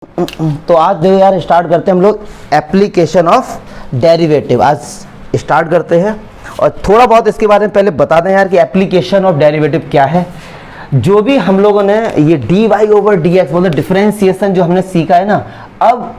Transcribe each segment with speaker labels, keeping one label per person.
Speaker 1: तो आज देखो यार स्टार्ट करते हैं हम लोग एप्लीकेशन ऑफ डेरिवेटिव। आज स्टार्ट करते हैं और थोड़ा बहुत इसके बारे में पहले बता दें यार कि एप्लीकेशन ऑफ डेरिवेटिव क्या है। जो भी हम लोगों ने ये D Y over D X मतलब डिफरेंशिएशन जो हमने सीखा है ना, अब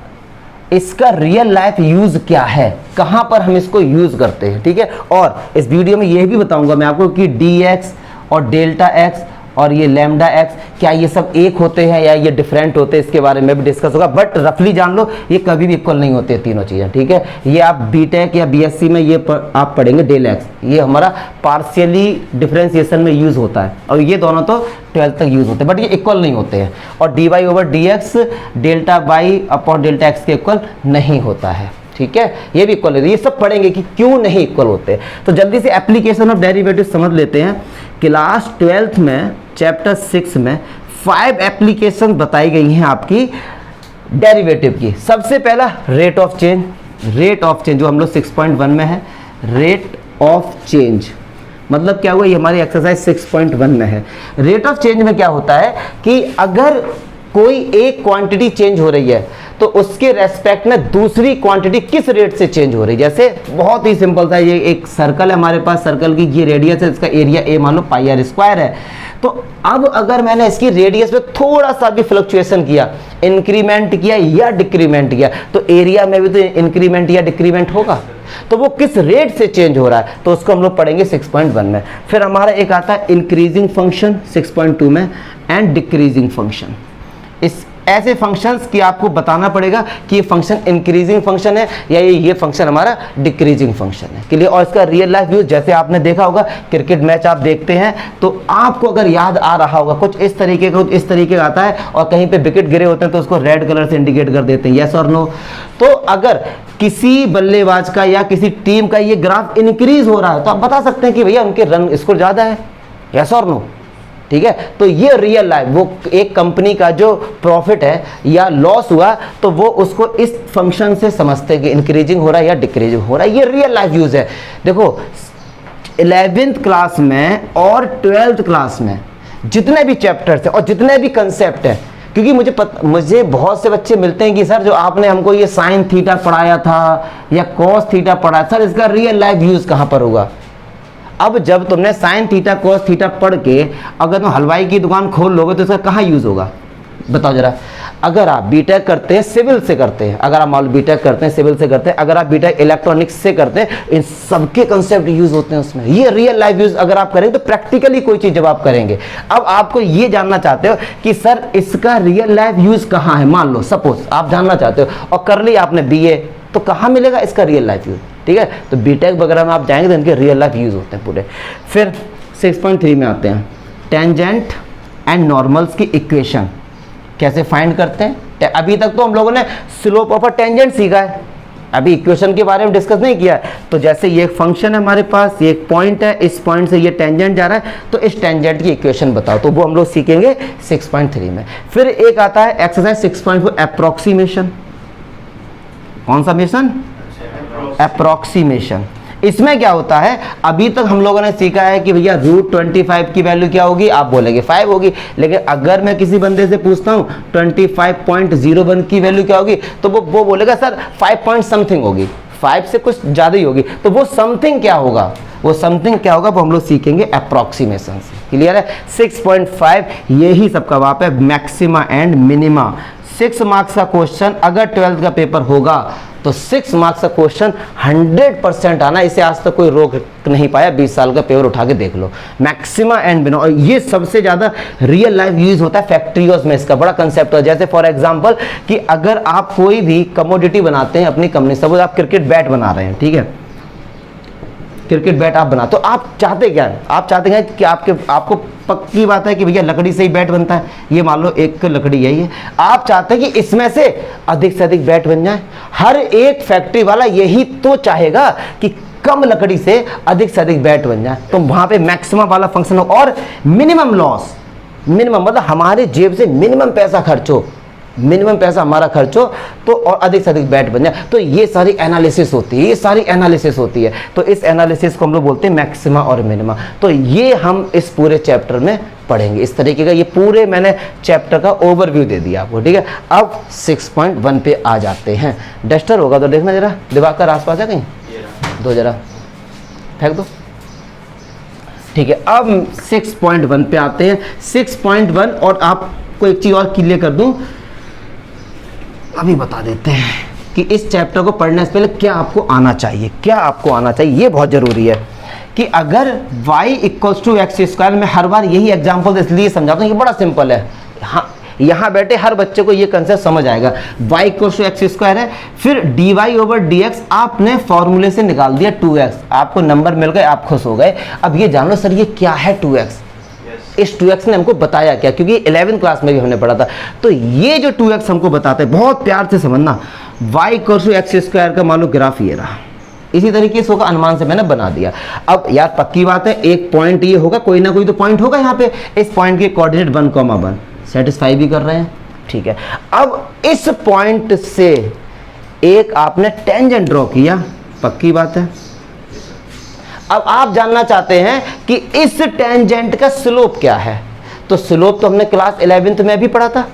Speaker 1: इसका रियल लाइफ यूज क्या है, कहां पर हम इसको यूज करते हैं, ठीक है। और इस वीडियो में यह भी बताऊंगा मैं आपको कि डी एक्स और डेल्टा एक्स और ये लैम्डा एक्स क्या ये सब एक होते हैं या ये डिफरेंट होते हैं, इसके बारे में भी डिस्कस होगा। बट रफली जान लो ये कभी भी इक्वल नहीं होते तीनों चीज़ें, ठीक है। ये आप बीटेक या बीएससी में ये आप पढ़ेंगे डेल एक्स, ये हमारा पार्शियली डिफरेंशिएशन में यूज होता है और ये दोनों तो 12th तक यूज होते हैं, बट ये इक्वल नहीं होते हैं। और D Y over D X delta Y upon delta X के इक्वल नहीं होता है, ठीक है। ये भी इक्वल है, ये सब पढ़ेंगे कि क्यों नहीं इक्वल होते। तो जल्दी से एप्लीकेशन ऑफ डेरिवेटिव समझ लेते हैं। क्लास 12th में चैप्टर 6 में 5 एप्लीकेशन बताई गई हैं आपकी डेरिवेटिव की। सबसे पहला rate of change, rate of change जो हम लोग 6.1 में है, रेट ऑफ चेंज मतलब क्या हुआ, ये हमारी एक्सरसाइज 6.1 में है। रेट ऑफ चेंज में क्या होता है कि अगर कोई एक क्वांटिटी चेंज हो रही है तो उसके रेस्पेक्ट में दूसरी क्वांटिटी किस रेट से चेंज हो रही है। जैसे बहुत ही सिंपल था, ये एक सर्कल है हमारे पास, सर्कल की ये रेडियस है, इसका एरिया ए मान लो पाई आर स्क्वायर है। तो अब अगर मैंने इसकी रेडियस में थोड़ा सा भी फ्लक्चुएशन किया, इंक्रीमेंट किया या डिक्रीमेंट किया, तो एरिया में भी तो इंक्रीमेंट या डिक्रीमेंट होगा। तो वो किस रेट से चेंज हो रहा है तो उसको हम लोग पढ़ेंगे 6.1 में। फिर हमारा एक आता है इंक्रीजिंग फंक्शन 6.2 में एंड डिक्रीजिंग फंक्शन। इस ऐसे फंक्शंस की आपको बताना पड़ेगा कि ये फंक्शन इंक्रीजिंग फंक्शन है या ये फंक्शन हमारा डिक्रीजिंग फंक्शन है, क्लियर। और इसका रियल लाइफ यूज जैसे आपने देखा होगा, क्रिकेट मैच आप देखते हैं तो आपको अगर याद आ रहा होगा कुछ इस तरीके का, कुछ इस तरीके का आता है और कहीं पे विकेट गिरे होते हैं तो उसको रेड कलर से इंडिकेट कर देते हैं, यस और नो। तो अगर किसी बल्लेबाज का या किसी टीम का ये ग्राफ इंक्रीज हो रहा है तो आप बता सकते हैं कि भैया उनके रन स्कोर ज्यादा है, यस और नो, ठीक है। तो ये रियल लाइफ, वो एक कंपनी का जो प्रॉफिट है या लॉस हुआ तो वो उसको इस फंक्शन से समझते हैं कि इंक्रीजिंग हो रहा है या डिक्रीजिंग हो रहा है। ये रियल लाइफ यूज है। देखो 11th क्लास में और 12th क्लास में जितने भी चैप्टर्स हैं और जितने भी कंसेप्ट हैं, क्योंकि मुझे बहुत से बच्चे मिलते हैं कि सर जो आपने हमको ये साइन थीटा पढ़ाया था या कॉस थीटा पढ़ाया, सर इसका रियल लाइफ यूज कहाँ पर होगा। अब जब तुमने साइन थीटा कॉस थीटा पढ़ के अगर तुम हलवाई की दुकान खोल लोगे तो इसका कहाँ यूज होगा, बताओ जरा। अगर आप बीटेक करते हैं सिविल से करते हैं, अगर आप मान लो बीटेक करते हैं सिविल से करते हैं, अगर आप बीटेक इलेक्ट्रॉनिक्स से करते हैं, इन सबके कंसेप्ट यूज होते हैं उसमें। ये रियल लाइफ यूज अगर आप करेंगे तो प्रैक्टिकली कोई चीज जब आप करेंगे। अब आपको ये जानना चाहते हो कि सर इसका रियल लाइफ यूज कहाँ है, मान लो सपोज आप जानना चाहते हो और कर लिया आपने बीए, तो कहाँ मिलेगा इसका रियल लाइफ यूज, ठीक है। तो बीटेक वगैरह में आप जाएंगे तो इनके रियल लाइफ यूज होते हैं पूरे। फिर 6.3 में आते हैं, टेंजेंट एंड नॉर्मल्स की इक्वेशन कैसे फाइंड करते हैं। अभी तक तो हम लोगों ने स्लोप ऑफ अ टेंजेंट सीखा है, अभी इक्वेशन के बारे में डिस्कस नहीं किया है। तो जैसे ये एक फंक्शन है हमारे पास, ये एक पॉइंट है, इस पॉइंट से ये टेंजेंट जा रहा है, तो इस टेंजेंट की इक्वेशन बताओ, तो वो हम लोग सीखेंगे 6.3 में। फिर एक आता है एक्सरसाइज 6.4 अप्रोक्सीमेशन। कौन सा मेशन, अप्रोक्सीमेशन। इसमें क्या होता है, अभी तक हम लोगों ने सीखा है कि भैया √25 की वैल्यू क्या होगी, आप बोलेंगे 5 होगी। लेकिन अगर मैं किसी बंदे से पूछता हूँ 25.01 की वैल्यू क्या होगी, तो वो बोलेगा सर 5 पॉइंट समथिंग होगी, 5 से कुछ ज़्यादा ही होगी। तो वो समथिंग क्या होगा, वो समथिंग क्या होगा वो हम लोग सीखेंगे अप्रोक्सीमेशन से, क्लियर है। 6.5 यही सबका वाप है, मैक्सिमा एंड मिनिमा। 6 मार्क्स का क्वेश्चन अगर 12th का पेपर होगा तो 6 मार्क्स का क्वेश्चन 100% आना, इसे आज तक कोई रोक नहीं पाया। 20 साल का पेपर उठा के देख लो, मैक्सिमा एंड मिनिमा। और ये सबसे ज़्यादा रियल लाइफ यूज होता है फैक्ट्रियोज में, इसका बड़ा कंसेप्ट है। जैसे फॉर एग्जांपल कि अगर आप कोई भी कमोडिटी बनाते हैं अपनी कंपनी, सपोज आप क्रिकेट बैट बना रहे हैं, ठीक है, क्रिकेट बैट आप बना, तो आप चाहते क्या है, आप चाहते हैं कि आपको पक्की बात है कि भैया लकड़ी से ही बैट बनता है, ये मान लो एक लकड़ी यही है, आप चाहते हैं कि इसमें से अधिक बैट बन जाए। हर एक फैक्ट्री वाला यही तो चाहेगा कि कम लकड़ी से अधिक बैट बन जाए। तो वहां पे मैक्सिमम वाला फंक्शन हो और मिनिमम लॉस, मिनिमम मतलब हमारे जेब से मिनिमम पैसा खर्च हो, मिनिमम पैसा हमारा खर्च हो तो और अधिक से अधिक बैट बन जाए। तो ये सारी एनालिसिस होती है, ये सारी एनालिसिस होती है। तो इस एनालिसिस को हम लोग बोलते हैं मैक्सिमा और मिनिमा। तो ये हम इस पूरे चैप्टर में पढ़ेंगे। इस तरीके का ये पूरे मैंने चैप्टर का ओवरव्यू दे दिया आपको, ठीक है। अब 6.1 पे आ जाते हैं। डस्टर होगा तो देखना जरा, दिवाकर आसपास है कहीं, दो जरा फेंक दो, ठीक है। अब 6.1 पे आते हैं। 6.1, और आपको एक चीज और क्लियर कर दूं, अभी बता देते हैं कि इस चैप्टर को पढ़ने से पहले क्या आपको आना चाहिए, क्या आपको आना चाहिए, ये बहुत जरूरी है। कि अगर y equals to X square, मैं हर बार यही एग्जांपल इसलिए समझाता हूँ, ये बड़ा सिंपल है। हाँ, यहाँ बैठे हर बच्चे को ये कंसेप्ट समझ आएगा। y equals to X square है, फिर dy ओवर dx आपने फॉर्मूले से निकाल दिया 2x, आपको नंबर मिल गए, आप खुश हो गए। अब ये जान लो सर ये क्या है 2x, इस 2x ने हमको बताया क्या, क्योंकि 11th क्लास में भी हमने पढ़ा था। तो ये जो 2x हमको बताते हैं, बहुत प्यार से समझना, y equals to X square का मान लो ग्राफ ये रहा, इसी तरीके से होगा, अनुमान से मैंने बना दिया। अब यार पक्की बात है, एक पॉइंट ये होगा, कोई ना कोई तो पॉइंट होगा यहाँ पे, इस पॉइंट के कोऑर्डिनेट 1,1 सेटिस्फाई भी कर रहे हैं, ठीक है। अब इस पॉइंट से एक आपने टेंजेंट ड्रॉ किया, पक्की बात है। अब आप जानना चाहते हैं कि इस टेंजेंट का स्लोप क्या है, तो स्लोप तो हमने क्लास 11th में भी पढ़ा था,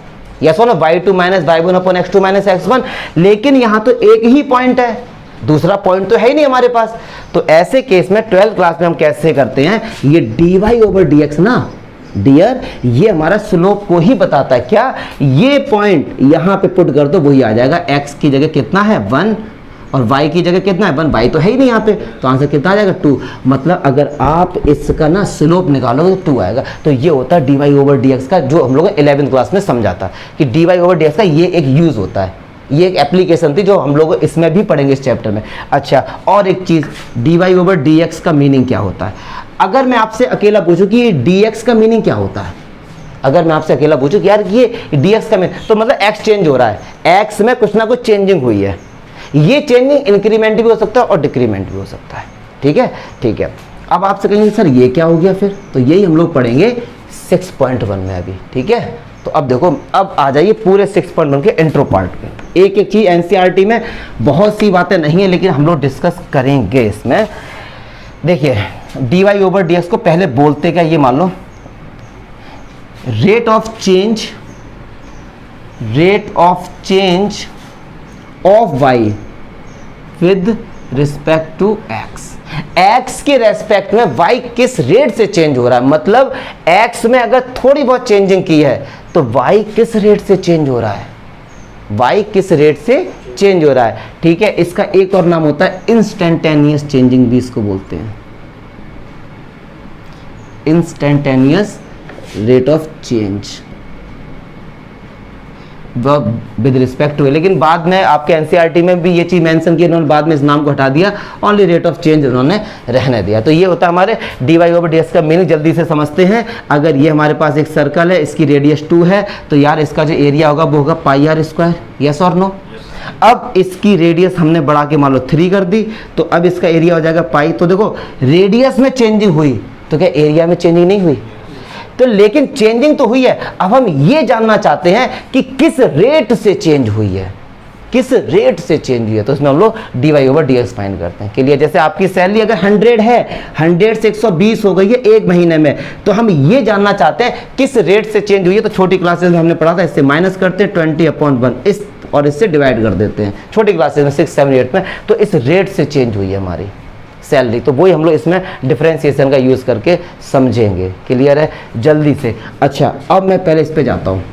Speaker 1: यस ना, y2 minus y1 upon x2 minus x1, लेकिन यहाँ तो एक ही पॉइंट है, दूसरा पॉइंट तो है ही नहीं हमारे पास। तो ऐसे केस में 12th क्लास में हम कैसे करते हैं, ये dy ओवर dx ना डियर, ये हमारा स्लोप को ही बताता है। क्या, ये पॉइंट यहाँ पे पुट कर दो, वही आ जाएगा। x की जगह कितना है 1 और y की जगह कितना है 1, y तो है ही नहीं यहाँ पे, तो आंसर कितना आ जाएगा 2। मतलब अगर आप इसका ना स्लोप निकालोगे तो 2 आएगा। तो ये होता है dy ओवर dx का, जो हम लोग 11th क्लास में समझाता कि dy ओवर dx का ये एक यूज होता है, ये एक एप्लीकेशन थी जो हम लोग इसमें भी पढ़ेंगे इस चैप्टर में। अच्छा, और एक चीज, dy ओवर dx का मीनिंग क्या होता है। अगर मैं आपसे अकेला पूछूं कि ये dx का मीनिंग क्या होता है, अगर मैं आपसे अकेला पूछूं कि यार ये dx का मीनिंग, तो मतलब x चेंज हो रहा है, x में कुछ ना कुछ चेंजिंग हुई है। ये चेंजिंग इंक्रीमेंट भी हो सकता है और डिक्रीमेंट भी हो सकता है, ठीक है, ठीक है। अब आपसे कहेंगे सर ये क्या हो गया फिर, तो यही हम लोग पढ़ेंगे 6.1 में अभी, ठीक है। तो अब देखो, अब आ जाइए पूरे 6.1 के इंट्रो पार्ट पे। एक एक चीज एनसीईआरटी में बहुत सी बातें नहीं है, लेकिन हम लोग डिस्कस करेंगे इसमें। देखिए dy ओवर dx को पहले बोलते क्या, ये मान लो rate of change of y with respect to x के रेस्पेक्ट में y किस रेट से चेंज हो रहा है। मतलब x में अगर थोड़ी बहुत चेंजिंग की है तो y किस रेट से चेंज हो रहा है, y किस रेट से चेंज हो रहा है, ठीक है। इसका एक और नाम होता है इंस्टेंटेनियस चेंजिंग, भी इसको बोलते हैं instantaneous rate of change with respect to. लेकिन बाद में आपके एनसीईआरटी में भी ये चीज मेंशन की, उन्होंने बाद में इस नाम को हटा दिया, ओनली रेट ऑफ चेंज उन्होंने रहने दिया। तो ये होता है हमारे dy ओवर dx का मीनिंग। जल्दी से समझते हैं, अगर ये हमारे पास एक सर्कल है, इसकी रेडियस 2 है, तो यार इसका जो एरिया होगा वो होगा पाई आर स्क्वायर, यस और नो। अब इसकी रेडियस हमने बढ़ा के मान लो 3 कर दी, तो अब इसका एरिया हो जाएगा पाई। तो देखो रेडियस में चेंजिंग हुई, तो क्या एरिया में चेंजिंग नहीं हुई, तो लेकिन चेंजिंग तो हुई है। अब हम ये जानना चाहते हैं कि किस रेट से चेंज हुई है, किस रेट से चेंज हुई है, तो इसमें हम लोग dy ओवर dx फाइंड करते हैं। के लिए जैसे आपकी सैलरी अगर 100 है, 100 से 120 हो गई है एक महीने में, तो हम ये जानना चाहते हैं किस रेट से चेंज हुई है। तो छोटी क्लासेस में हमने पढ़ा था, इससे माइनस करते हैं 20/1 इस, और इससे डिवाइड कर देते हैं छोटी क्लासेस में 6, 7, 8 में। तो इस रेट से चेंज हुई है हमारी सैलरी, तो वही हम लोग इसमें डिफरेंशिएशन का यूज़ करके समझेंगे। क्लियर है, जल्दी से। अच्छा, अब मैं पहले इस पे जाता हूँ,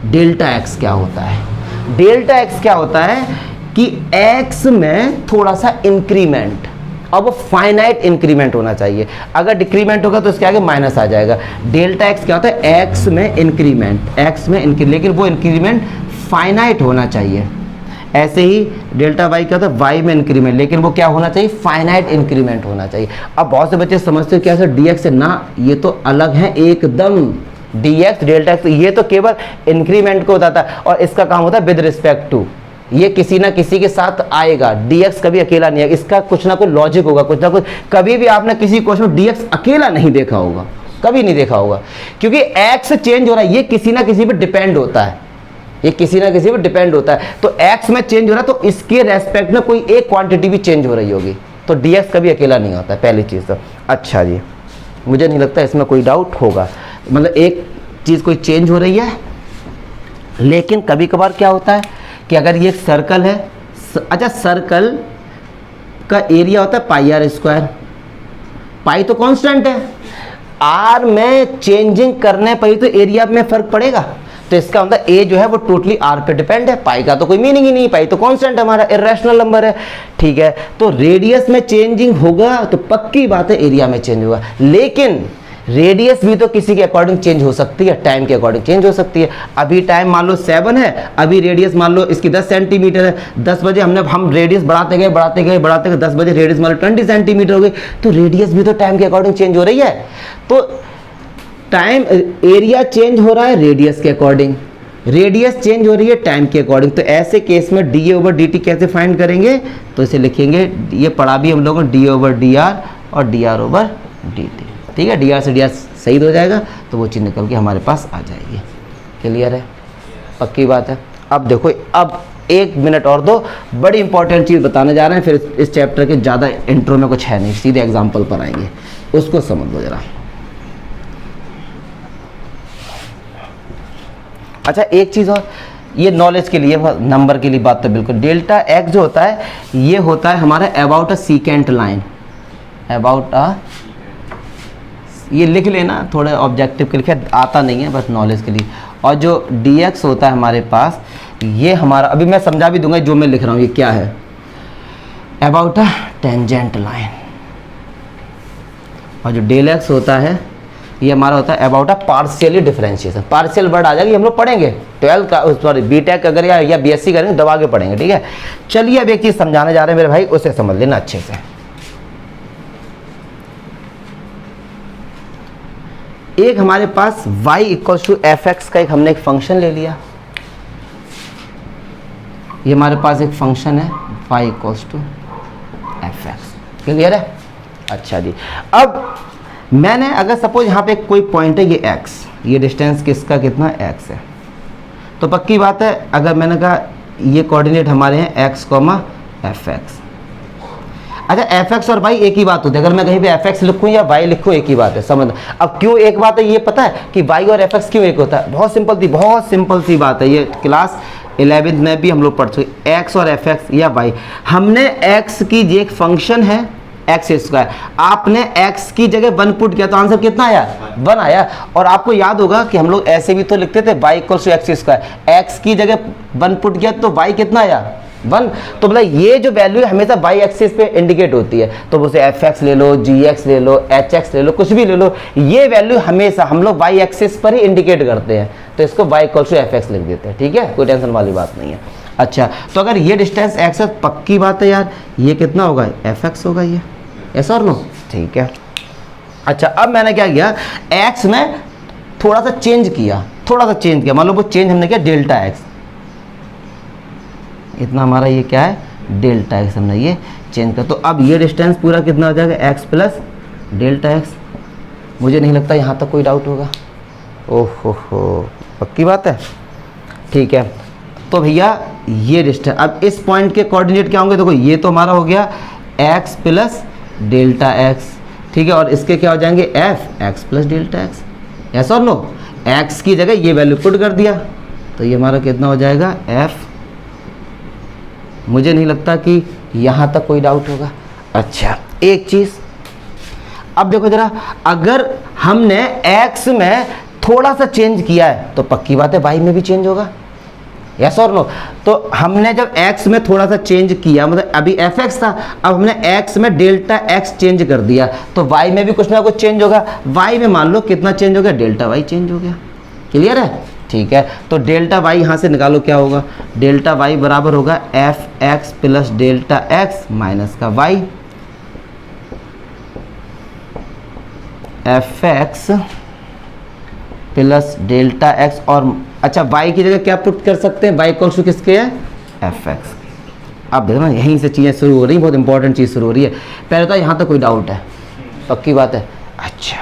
Speaker 1: डेल्टा एक्स क्या होता है। डेल्टा एक्स क्या होता है कि एक्स में थोड़ा सा इंक्रीमेंट, अब फाइनाइट इंक्रीमेंट होना चाहिए, अगर डिक्रीमेंट होगा तो इसके आगे माइनस आ जाएगा। डेल्टा एक्स क्या होता है, एक्स में इंक्रीमेंट, लेकिन वो इंक्रीमेंट फाइनाइट होना चाहिए। ऐसे ही डेल्टा वाई क्या होता है, वाई में इंक्रीमेंट, लेकिन वो क्या होना चाहिए, फाइनाइट इंक्रीमेंट होना चाहिए। अब बहुत से बच्चे समझते हो क्या सर डी एक्स, ना ये तो अलग है एकदम। डी एक्स डेल्टा एक्स ये तो केवल इंक्रीमेंट को बताता है, और इसका काम होता है विद रिस्पेक्ट टू, ये किसी ना किसी के साथ आएगा। डी एक्स कभी अकेला नहीं है, इसका कुछ ना कुछ लॉजिक होगा, कुछ ना कुछ। कभी भी आपने किसी क्वेश्चन में डी एक्स अकेला नहीं देखा होगा, कभी नहीं देखा होगा, क्योंकि एक्स चेंज हो रहा है, ये किसी ना किसी पर डिपेंड होता है, ये किसी ना किसी पे डिपेंड होता है। तो x में चेंज हो रहा है, तो इसके रेस्पेक्ट में कोई एक क्वांटिटी भी चेंज हो रही होगी, तो dx कभी अकेला नहीं होता है, पहली चीज तो। अच्छा जी, मुझे नहीं लगता इसमें कोई डाउट होगा। मतलब एक चीज़ कोई चेंज हो रही है, लेकिन कभी कभार क्या होता है कि अगर ये एक सर्कल है, अच्छा सर्कल का एरिया होता है पाई आर स्क्वायर, पाई तो कांस्टेंट है, आर में चेंजिंग करने पर ही तो एरिया में फर्क पड़ेगा, तो इसका मतलब ए जो है वो टोटली आर पे डिपेंड है, पाई का तो कोई मीनिंग ही नहीं, पाई तो कांस्टेंट हमारा इरेशनल नंबर है, ठीक है। तो रेडियस में चेंजिंग होगा तो पक्की बात है एरिया में चेंज होगा, लेकिन रेडियस भी तो किसी के अकॉर्डिंग चेंज हो सकती है, टाइम के अकॉर्डिंग चेंज हो सकती है। अभी टाइम मान लो 7 है, अभी रेडियस मान लो इसकी 10 सेंटीमीटर है, 10 बजे हम रेडियस बढ़ाते गए 10 बजे रेडियस मान लो 20 सेंटीमीटर हो गई, तो रेडियस भी तो टाइम के अकॉर्डिंग चेंज हो रही है। तो टाइम एरिया चेंज हो रहा है रेडियस के अकॉर्डिंग, रेडियस चेंज हो रही है टाइम के अकॉर्डिंग। तो ऐसे केस में डी ओवर डी टी कैसे फाइंड करेंगे, तो इसे लिखेंगे, ये पढ़ा भी हम लोगों ने, डी ओवर डी आर और D R over D T, ठीक है। डी आर से डी आर सही हो जाएगा तो वो चीज़ निकल के हमारे पास आ जाएगी। क्लियर है, पक्की बात है। अब देखो, अब 1 मिनट और दो, बड़ी इंपॉर्टेंट चीज़ बताने जा रहे हैं, फिर इस चैप्टर के ज़्यादा इंट्रो में कुछ है नहीं, सीधे एग्जाम्पल पर आएंगे, उसको समझ लो जरा। अच्छा एक चीज़ और, ये नॉलेज के लिए, नंबर के लिए बात तो बिल्कुल, डेल्टा एक्स जो होता है ये होता है हमारा about a secant line, about a, ये लिख लेना, थोड़ा ऑब्जेक्टिव के लिए आता नहीं है, बस नॉलेज के लिए। और जो डी एक्स होता है हमारे पास, ये हमारा, अभी मैं समझा भी दूंगा जो मैं लिख रहा हूँ ये क्या है, अबाउट अ टेंजेंट लाइन। और जो डेल एक्स होता है ये हमारा होता है about a partially differentiation. Partial word आ जाएगी, हम लोग पढ़ेंगे 12 का, सॉरी बीटेक अगर या बीएससी करेंगे दबा के पढ़ेंगे, ठीक है। चलिए अब एक चीज़ समझाने जा रहे हैं मेरे भाई, उसे समझ लेना अच्छे से। एक हमारे पास y equal to F X का एक हमने एक फंक्शन ले लिया, ये हमारे पास एक फंक्शन है y equal to F X, clear है। अच्छा जी, अब मैंने अगर सपोज यहाँ पे कोई पॉइंट है ये x, ये डिस्टेंस किसका कितना x है, तो पक्की बात है अगर मैंने कहा ये कोऑर्डिनेट हमारे हैं x, एफ एक्स। अच्छा एफ एक्स और वाई एक ही बात होती है, अगर मैं कहीं पे एफ एक्स लिखूँ या वाई लिखूँ एक ही बात है, समझ। अब क्यों एक बात है ये पता है कि वाई और एफ एक्स क्यों एक होता है, बहुत सिंपल सी बात है, ये क्लास 11th में भी हम लोग पढ़ चुके। एक्स और एफ एक्स या वाई, हमने एक्स की जो एक फंक्शन है एक्स स्क्वायर, आपने x की जगह 1 पुट किया तो आंसर कितना आया, 1 आया। और आपको याद होगा कि हम लोग ऐसे भी तो लिखते थे y equal to X square, X की जगह 1 पुट किया तो y कितना आया, 1। तो मतलब ये जो वैल्यू है हमेशा y एक्सिस पे इंडिकेट होती है, तो उसे एफ एक्स ले लो, जी एक्स ले लो, एच एक्स ले लो, कुछ भी ले लो, ये वैल्यू हमेशा हम लोग y एक्सिस पर ही इंडिकेट करते हैं, तो इसको y equal to F X लिख देते हैं, ठीक है, कोई टेंशन वाली बात नहीं है। अच्छा तो अगर ये डिस्टेंस x है, पक्की बात है यार ये कितना होगा, एफ एक्स होगा, ये ऐसा और नो, ठीक है। अच्छा अब मैंने क्या किया, x में थोड़ा सा चेंज किया, मान लो वो चेंज हमने किया डेल्टा x, इतना हमारा ये क्या है डेल्टा x, हमने ये चेंज किया, तो अब ये डिस्टेंस पूरा कितना हो जाएगा, x प्लस डेल्टा x। मुझे नहीं लगता यहाँ तक कोई डाउट होगा, ओहो पक्की बात है, ठीक है। तो भैया ये डिस्टेंस, अब इस पॉइंट के कोऑर्डिनेट क्या होंगे, देखो ये तो हमारा हो गया x प्लस डेल्टा x, ठीक है, और इसके क्या हो जाएंगे F X plus delta x, ऐसा और नो, x की जगह ये वैल्यू पुट कर दिया तो ये हमारा कितना हो जाएगा f। मुझे नहीं लगता कि यहाँ तक कोई डाउट होगा। अच्छा एक चीज़, अब देखो जरा, अगर हमने x में थोड़ा सा चेंज किया है तो पक्की बात है y में भी चेंज होगा, यस और नो। तो हमने जब x में थोड़ा सा चेंज किया, मतलब अभी एफ एक्स था, अब हमने x में डेल्टा x चेंज कर दिया तो y में भी कुछ ना कुछ चेंज होगा, y में मान लो कितना चेंज हो गया, डेल्टा y चेंज हो गया, क्लियर है, ठीक है। तो डेल्टा y यहाँ से निकालो क्या होगा, डेल्टा y बराबर होगा F X plus delta x minus का y, F X plus delta x, और अच्छा y की जगह क्या पुट कर सकते हैं, y इक्वल टू किसके है, एफ एक्स। अब देखो ना यहीं से चीज़ें शुरू हो रही, बहुत इंपॉर्टेंट चीज़ शुरू हो रही है। पहले तो यहाँ तक कोई डाउट है, पक्की बात है। अच्छा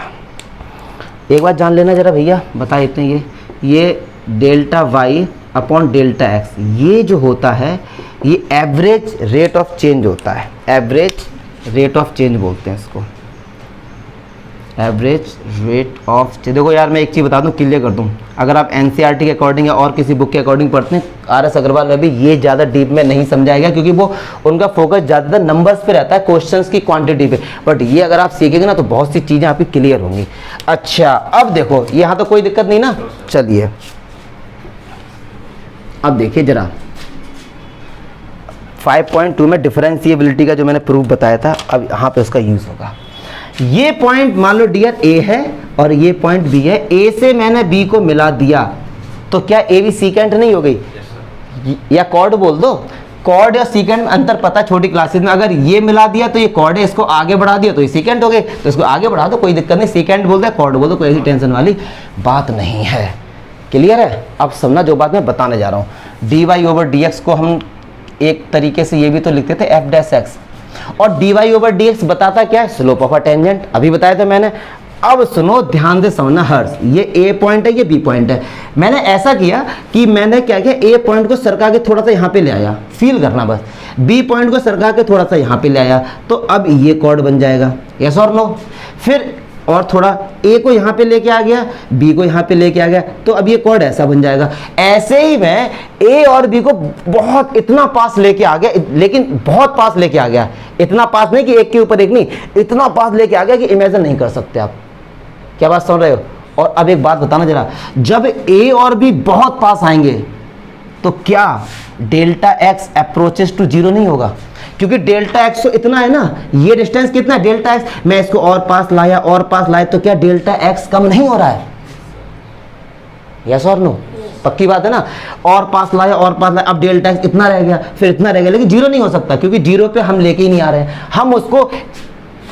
Speaker 1: एक बात जान लेना जरा भैया, बता देते हैं, ये delta y upon delta x, ये जो होता है ये एवरेज रेट ऑफ चेंज होता है, एवरेज रेट ऑफ चेंज बोलते हैं इसको, एवरेज रेट ऑफ, देखो यार मैं एक चीज़ बता दूं, क्लियर कर दूं, अगर आप एनसीईआरटी के अकॉर्डिंग या और किसी बुक के अकॉर्डिंग पढ़ते हैं, आर.एस. अग्रवाल में भी ये ज़्यादा डीप में नहीं समझाएगा, क्योंकि वो उनका फोकस ज़्यादातर नंबर्स पे रहता है, क्वेश्चंस की क्वांटिटी पे। बट ये अगर आप सीखेंगे ना तो बहुत सी चीज़ें आपकी क्लियर होंगी। अच्छा अब देखो यहाँ तो कोई दिक्कत नहीं ना, चलिए अब देखिए जरा 5.2 में डिफरेंशिएबिलिटी का जो मैंने प्रूफ बताया था, अब यहाँ पे उसका यूज होगा। ये पॉइंट मान लो डियर ए है और ये पॉइंट बी है, ए से मैंने बी को मिला दिया तो क्या ए बी सीकेंट नहीं हो गई? या कॉर्ड बोल दो, कॉर्ड या सीकेंट में अंतर पता छोटी क्लासेस में, अगर ये मिला दिया तो ये कॉर्ड है, इसको आगे बढ़ा दिया तो ये सीकेंट हो गए, तो इसको आगे बढ़ा दो कोई दिक्कत नहीं, सीकेंट बोल दो कॉर्ड बोल दो, कोई ऐसी टेंशन वाली बात नहीं है। क्लियर है? अब समझना जो बात मैं बताने जा रहा हूँ। D Y over D X को हम एक तरीके से ये भी तो लिखते थे एफ डैश एक्स, और D Y over D X बताता क्या है? स्लोप ऑफ अ टेंजेंट, अभी बताया था मैंने। अब सुनो ध्यान से समझना हर्ष, ये ए पॉइंट है, ये बी पॉइंट है। मैंने ऐसा किया कि मैंने क्या किया, ए पॉइंट को सरका के थोड़ा सा यहाँ पे ले आया, फील करना बस, बी पॉइंट को सरका के थोड़ा सा यहाँ पे ले आया, तो अब ये कॉर्ड बन जाएगा, यस और नो। फिर और थोड़ा ए को यहाँ पे लेके आ गया, बी को यहाँ पे लेके आ गया, तो अब ये कॉर्ड ऐसा बन जाएगा। ऐसे ही मैं ए और बी को बहुत इतना पास लेके आ गया, लेकिन बहुत पास लेके आ गया, इतना पास नहीं कि एक के ऊपर एक नहीं, इतना पास लेके आ गया कि इमेजिन नहीं कर सकते आप। क्या बात सुन रहे हो? और अब एक बात बताना जरा, जब ए और बी बहुत पास आएंगे तो क्या delta X approaches to zero नहीं होगा? क्योंकि डेल्टा एक्स तो इतना है ना, ये डिस्टेंस कितना है डेल्टा एक्स, मैं इसको और पास लाया और पास लाया, तो क्या डेल्टा एक्स कम नहीं हो रहा है? यस और नो? पक्की बात है ना? और पास लाया और पास लाया, अब डेल्टा एक्स इतना रह गया, फिर इतना रह गया, लेकिन जीरो नहीं हो सकता, क्योंकि जीरो पे हम लेके ही नहीं आ रहे हैं। हम उसको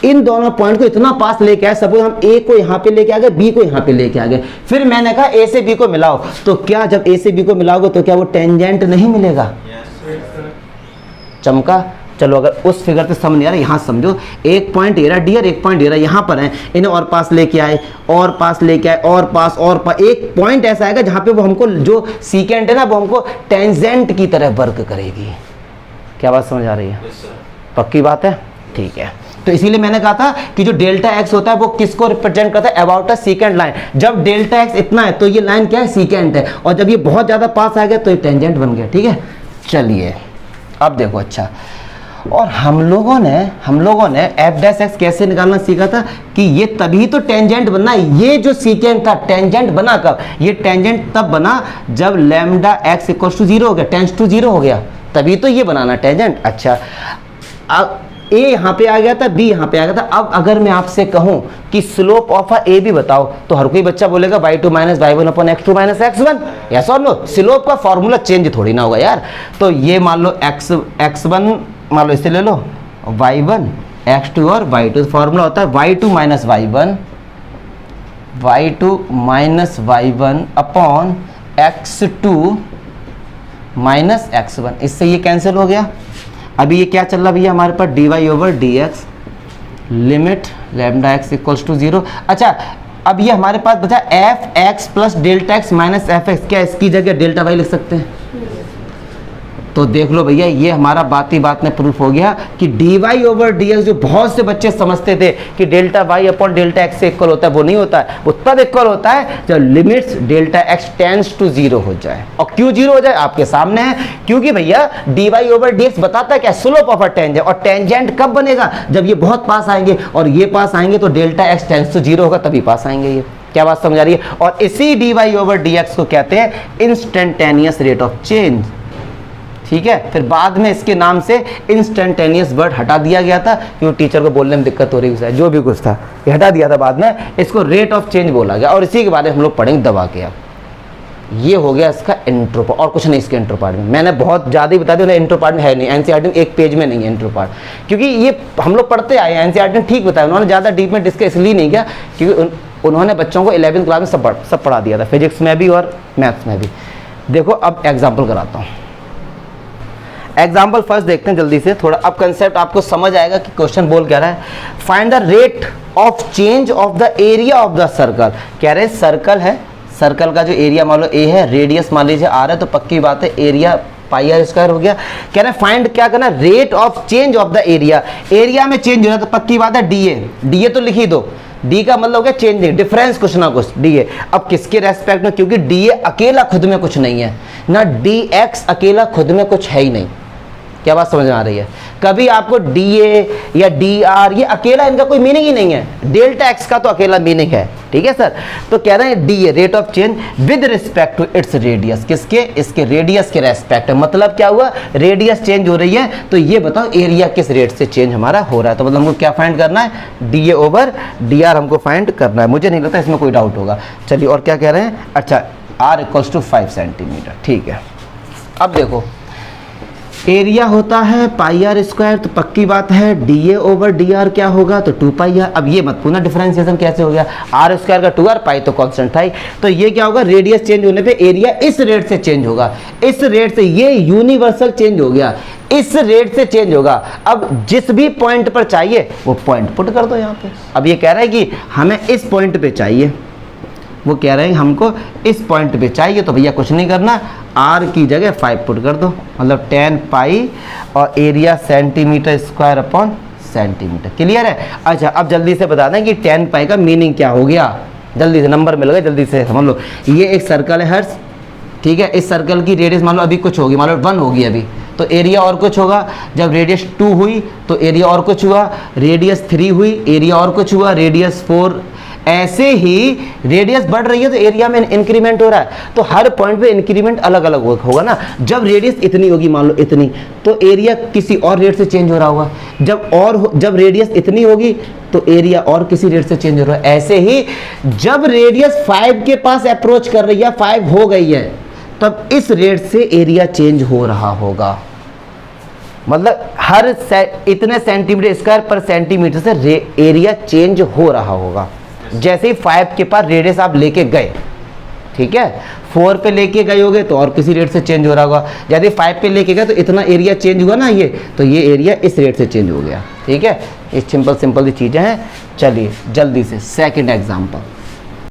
Speaker 1: इन दोनों पॉइंट को इतना पास लेके आए, सपोज हम ए को यहाँ पे लेके आ गए, बी को यहाँ पे लेके आ गए, फिर मैंने कहा ए से बी को मिलाओ, तो क्या जब ए से बी को मिलाओगे तो क्या वो टेंजेंट नहीं मिलेगा? चमका? चलो अगर उस फिगर से समझ नहीं आ रहा, यहाँ समझो, एक पॉइंट ए रहा डियर, एक पॉइंट ए रहा, यहाँ पर है, इन्हें और पास लेके आए, और पास लेके आए, और पास एक पॉइंट ऐसा आएगा जहाँ पे वो हमको जो सीकेंट है ना, वो हमको टेंजेंट की तरह वर्क करेगी। क्या बात समझ आ रही है? पक्की बात है? ठीक है। तो इसीलिए मैंने कहा था कि जो डेल्टा एक्स होता है वो किसको रिप्रेजेंट करता है? About a secant line. जब डेल्टा एक्स इतना है तो ये लाइन क्या है? सीकेंट है, और जब ये बहुत ज्यादा पास आ गया तो ये टेंजेंट बन गया। ठीक है, चलिए अब देखो। अच्छा, और हम लोगों ने एफ डैश एक्स कैसे निकालना सीखा था कि ये तभी तो टेंजेंट बना, ये जो सीकेंट था टेंजेंट बना कब? ये टेंजेंट तब बना जब lambda X equal to zero हो गया, टेंस टू जीरो हो गया, तभी तो ये बनाना टेंजेंट। अच्छा, अब ए यहाँ पे आ गया था, बी यहाँ पे आ गया था। अब अगर मैं आपसे कहूँ कि स्लोप ऑफ ए भी बताओ, तो हर कोई बच्चा बोलेगा y2 minus y1 upon x2 minus x1। Yes और नो? स्लोप का फॉर्मूला चेंज थोड़ी ना होगा यार। तो ये मान लो x1 मान लो, इसे ले लो, y1 x2 और y2, फॉर्मूला होता है y2 minus y1 upon x2 minus x1। इससे ये कैंसिल हो गया। अभी ये क्या चल रहा भैया हमारे पास? D Y over D X limit lambda X equals to zero. अच्छा, अब ये हमारे पास बचा F X plus delta X minus F X. क्या इसकी जगह डेल्टा वाई लिख सकते हैं? तो देख लो भैया, ये हमारा बात ही बात में प्रूफ हो गया कि D Y over D X, जो बहुत से बच्चे समझते थे कि delta Y upon delta X से इक्वल होता है, वो नहीं होता है। वो तब इक्वल होता है जब limits delta X tends to zero हो जाए। और क्यों जीरो हो जाए? आपके सामने है, क्योंकि भैया D Y over D X बताता है क्या? Slope of a tangent. और टेंजेंट कब बनेगा? जब ये बहुत पास आएंगे और ये पास आएंगे, तो delta X tends to zero होगा, तभी पास आएंगे ये। क्या बात समझ आ रही है? और इसी D Y over D X को कहते हैं इंस्टेंटेनियस रेट ऑफ चेंज। ठीक है, फिर बाद में इसके नाम से इंस्टेंटेनियस वर्ड हटा दिया गया था, क्योंकि टीचर को बोलने में दिक्कत हो रही है, जो भी कुछ था ये हटा दिया था बाद में, इसको रेट ऑफ चेंज बोला गया। और इसी के बारे में हम लोग पढ़ेंगे दबा के। अब ये हो गया इसका इंट्रो पार्ट, और कुछ नहीं इसके इंट्रो पार्ट में। मैंने बहुत ज़्यादा ही बता दिया, इंट्रो पार्ट में है नहीं, एनसीईआरटी में एक पेज में नहीं है इंट्रो पार्ट, क्योंकि ये हम लोग पढ़ते आए, एनसीईआरटी ने ठीक बताया, उन्होंने ज़्यादा डीप में डिस्कस इसलिए नहीं किया क्योंकि उन्होंने बच्चों को 11वीं क्लास में सब पढ़ा दिया था, फिजिक्स में भी और मैथ्स में भी। देखो अब एग्जाम्पल कराता हूँ। एग्जाम्पल फर्स्ट देखते हैं जल्दी से, थोड़ा अब कंसेप्ट आपको समझ आएगा कि क्वेश्चन बोल क्या रहा है। Find the rate of change of the area of the circle. कह रहे सर्कल है, सर्कल का जो एरिया मान लो ए है, रेडियस मान लीजिए आर है, तो पक्की बात है एरिया पाई आर स्क्वायर हो गया। कह रहे फाइंड क्या करना? Rate of change of the area. Area में चेंज हो रहा है तो पक्की बात है डीए, डीए तो लिख ही दो। डी का मतलब हो गया चेंजिंग, डिफरेंस कुछ ना कुछ डी ए। अब किसके रेस्पेक्ट में, क्योंकि डी ए अकेला खुद में कुछ नहीं है ना, डी एक्स अकेला खुद में कुछ है ही नहीं। क्या बात समझ में आ रही है? कभी आपको डी ए या डी आर ये अकेला इनका कोई मीनिंग ही नहीं है, डेल्टा एक्स का तो अकेला मीनिंग है, ठीक है सर। तो कह रहे हैं D A rate of change with respect to its radius, किसके, इसके रेडियस के रेस्पेक्ट में। मतलब क्या हुआ, रेडियस चेंज हो रही है तो ये बताओ एरिया किस रेट से चेंज हमारा हो रहा है। तो मतलब हमको क्या फाइंड करना है, D A over D R हमको फाइंड करना है। मुझे नहीं लगता इसमें कोई डाउट होगा। चलिए और क्या कह रहे हैं, अच्छा आर इक्वल्स टू 5 सेंटीमीटर, ठीक है। अब देखो एरिया होता है पाई आर स्क्वायर, तो पक्की बात है D A over D R क्या होगा, तो 2 पाई आर। अब ये मत पूछना डिफरेंशिएशन कैसे हो गया, आर स्क्वायर का 2 आर, पाई तो कांस्टेंट था ही, तो ये क्या होगा, रेडियस चेंज होने पे एरिया इस रेट से चेंज होगा, इस रेट से, ये यूनिवर्सल चेंज हो गया, इस रेट से चेंज होगा। अब जिस भी पॉइंट पर चाहिए वो पॉइंट पुट कर दो यहाँ पे। अब ये कह रहा है कि हमें इस पॉइंट पे चाहिए, वो कह रहे हैं हमको इस पॉइंट पे चाहिए, तो भैया कुछ नहीं करना, आर की जगह 5 पुट कर दो, मतलब 10 पाई और area centimetre square upon centimetre. Clear है? अच्छा अब जल्दी से बता दें कि 10 पाई का मीनिंग क्या हो गया, जल्दी से नंबर मिल गए, जल्दी से समझ लो। ये एक सर्कल है हर्ष, ठीक है, इस सर्कल की रेडियस मान लो अभी कुछ होगी, मान लो 1 होगी अभी, तो एरिया और कुछ होगा। जब रेडियस 2 हुई तो एरिया और कुछ हुआ, रेडियस 3 हुई एरिया और कुछ हुआ, रेडियस 4, ऐसे ही रेडियस बढ़ रही है तो एरिया में इंक्रीमेंट हो रहा है, तो हर पॉइंट पे इंक्रीमेंट अलग अलग होगा ना। जब रेडियस इतनी होगी मान लो इतनी, तो एरिया किसी और रेट से चेंज हो रहा होगा, जब रेडियस इतनी होगी तो एरिया और किसी रेट से चेंज हो रहा है। ऐसे ही जब रेडियस 5 के पास अप्रोच कर रही है, 5 हो गई है, तब इस रेट से एरिया चेंज हो रहा होगा। मतलब हर इतने सेंटीमीटर स्क्वायर पर सेंटीमीटर से एरिया चेंज हो रहा होगा। जैसे ही 5 के पास रेडियस आप लेके गए, ठीक है, 4 पे लेके गए होगे तो और किसी रेट से चेंज हो रहा होगा। यदि 5 पे लेके गए तो इतना एरिया चेंज हुआ ना, ये तो ये एरिया इस रेट से चेंज हो गया, ठीक है। ये सिंपल सी चीज़ें हैं। चलिए जल्दी से सेकंड एग्जांपल।